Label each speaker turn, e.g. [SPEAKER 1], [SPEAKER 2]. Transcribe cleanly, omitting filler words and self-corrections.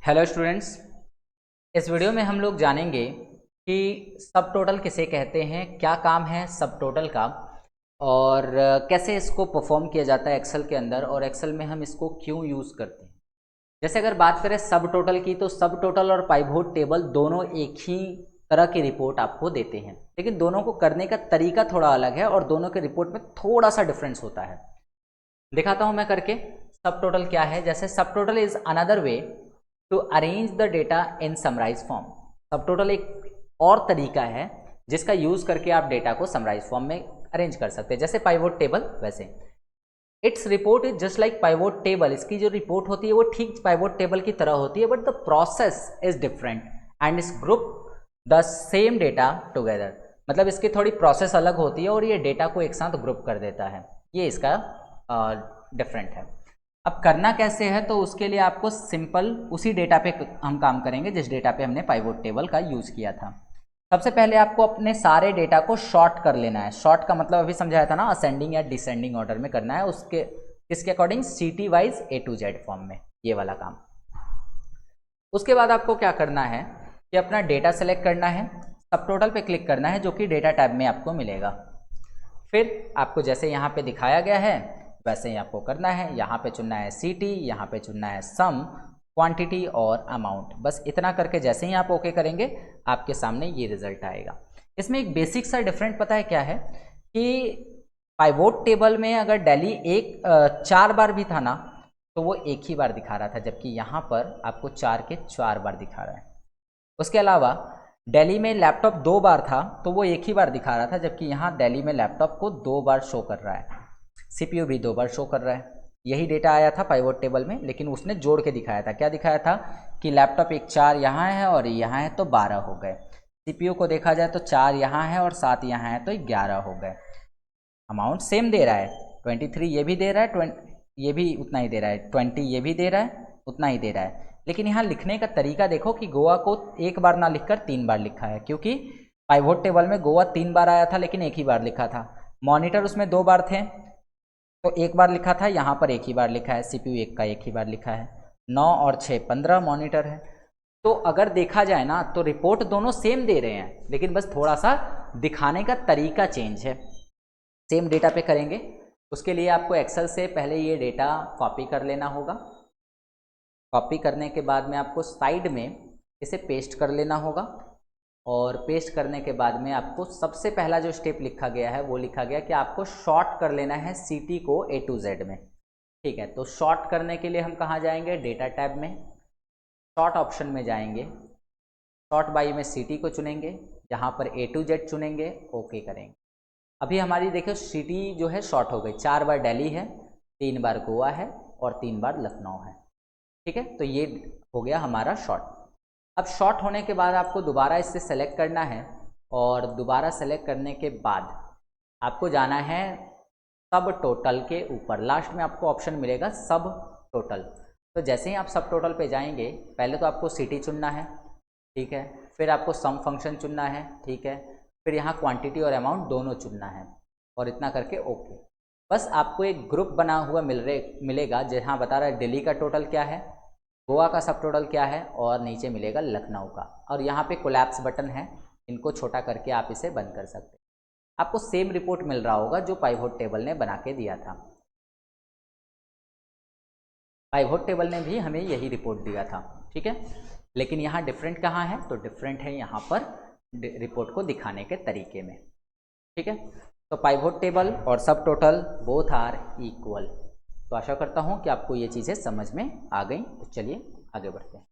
[SPEAKER 1] Hello students, इस video में हम लोग जानेंगे कि सब टोटल किसे कहते हैं, क्या काम है सब टोटल का और कैसे इसको परफॉर्म किया जाता है एक्सेल के अंदर और एक्सेल में हम इसको क्यों यूज़ करते हैं। जैसे अगर बात करें सब टोटल की, तो सब टोटल और पाइवोट टेबल दोनों एक ही तरह की रिपोर्ट आपको देते हैं, लेकिन दोनों को करने का तरीका थोड़ा अलग है और दोनों के रिपोर्ट में थोड़ा सा डिफरेंस होता है। दिखाता हूँ मैं करके। सब टोटल क्या है, जैसे sub total is another way to arrange the data in summarise form. Sub total एक और तरीका है जिसका यूज करके आप डेटा को समराइज फॉर्म में अरेंज कर सकते हैं, जैसे पाइवोट टेबल। वैसे its report is just like pivot table. इसकी जो रिपोर्ट होती है वो ठीक पाइवोट टेबल की तरह होती है, but the process is different and is group the same data together. मतलब इसकी थोड़ी प्रोसेस अलग होती है और ये डेटा को एक साथ ग्रुप कर देता है। ये इसका डिफरेंट है। अब करना कैसे है, तो उसके लिए आपको सिंपल उसी डेटा पे हम काम करेंगे जिस डेटा पे हमने पाइवोट टेबल का यूज़ किया था। सबसे पहले आपको अपने सारे डेटा को शॉर्ट कर लेना है। शॉर्ट का मतलब अभी समझाया था ना, असेंडिंग या डिसेंडिंग ऑर्डर में करना है, उसके किसके according, city wise A to Z form में, ये वाला काम। उसके बाद आपको क्या करना है कि अपना डेटा सेलेक्ट करना है, सब टोटल पे क्लिक करना है जो कि डेटा टैब में आपको मिलेगा। फिर आपको जैसे यहाँ पे दिखाया गया है वैसे ही आपको करना है। यहाँ पे चुनना है सिटी, यहाँ पे चुनना है सम, क्वांटिटी और अमाउंट। बस इतना करके जैसे ही आप ओके करेंगे आपके सामने ये रिजल्ट आएगा। इसमें एक बेसिक सा डिफरेंट पता है क्या है कि पाइवोट टेबल में अगर डेली 4 बार भी था ना तो वो एक ही बार दिखा रहा था, जबकि यहाँ पर आपको 4 के 4 बार दिखा रहा है। उसके अलावा डेली में लैपटॉप 2 बार था तो वो एक ही बार दिखा रहा था, जबकि यहाँ डेली में लैपटॉप को 2 बार शो कर रहा है। CPU भी 2 बार शो कर रहा है। यही डेटा आया था पाइवोट टेबल में, लेकिन उसने जोड़ के दिखाया था। क्या दिखाया था कि लैपटॉप एक 4 यहाँ है और यहाँ है तो 12 हो गए। CPU को देखा जाए तो 4 यहाँ है और 7 यहाँ है तो 11 हो गए। अमाउंट सेम दे रहा है, 23 ये भी दे रहा है, ये भी उतना ही दे रहा है, 20 ये भी दे रहा है, उतना ही दे रहा है। लेकिन यहाँ लिखने का तरीका देखो कि गोवा को एक बार ना लिखकर 3 बार लिखा है, क्योंकि पाइवोट टेबल में गोवा 3 बार आया था लेकिन एक ही बार लिखा था। मॉनिटर उसमें 2 बार थे तो एक बार लिखा था, यहाँ पर एक ही बार लिखा है। CPU एक का एक ही बार लिखा है। 9 और 6 15 मॉनिटर है। तो अगर देखा जाए ना तो रिपोर्ट दोनों सेम दे रहे हैं, लेकिन बस थोड़ा सा दिखाने का तरीका चेंज है। सेम डेटा पे करेंगे उसके लिए आपको एक्सेल से पहले ये डेटा कॉपी कर लेना होगा। कॉपी करने के बाद में आपको साइड में इसे पेस्ट कर लेना होगा और पेस्ट करने के बाद में आपको सबसे पहला जो स्टेप लिखा गया है वो लिखा गया कि आपको शॉर्ट कर लेना है सिटी को A to Z में। ठीक है, तो शॉर्ट करने के लिए हम कहाँ जाएंगे, डेटा टैब में शॉर्ट ऑप्शन में जाएंगे। शॉर्ट बाई में सिटी को चुनेंगे, यहाँ पर A to Z चुनेंगे, ओके करेंगे। अभी हमारी देखो सिटी जो है शॉर्ट हो गई। 4 बार दिल्ली है, 3 बार गोवा है और 3 बार लखनऊ है। ठीक है, तो ये हो गया हमारा शॉर्ट। अब शॉर्ट होने के बाद आपको दोबारा इससे सेलेक्ट करना है और दोबारा सेलेक्ट करने के बाद आपको जाना है सब टोटल के ऊपर। लास्ट में आपको ऑप्शन मिलेगा सब टोटल। तो जैसे ही आप सब टोटल पे जाएंगे, पहले तो आपको सिटी चुनना है, ठीक है, फिर आपको सम फंक्शन चुनना है, ठीक है, फिर यहाँ क्वांटिटी और अमाउंट दोनों चुनना है और इतना करके ओके। बस आपको एक ग्रुप बना हुआ मिलेगा जहाँ बता रहा है दिल्ली का टोटल क्या है, गोवा का सब टोटल क्या है और नीचे मिलेगा लखनऊ का। और यहाँ पे कोलैप्स बटन है, इनको छोटा करके आप इसे बंद कर सकते हैं। आपको सेम रिपोर्ट मिल रहा होगा जो पाइवोट टेबल ने बना के दिया था। पाइवोट टेबल ने भी हमें यही रिपोर्ट दिया था, ठीक है। लेकिन यहाँ डिफरेंट कहाँ है, तो डिफरेंट है यहाँ पर रिपोर्ट को दिखाने के तरीके में, ठीक है। तो पाइवोट टेबल और सब टोटल बोथ आर इक्वल। तो आशा करता हूँ कि आपको ये चीज़ें समझ में आ गई। तो चलिए आगे बढ़ते हैं।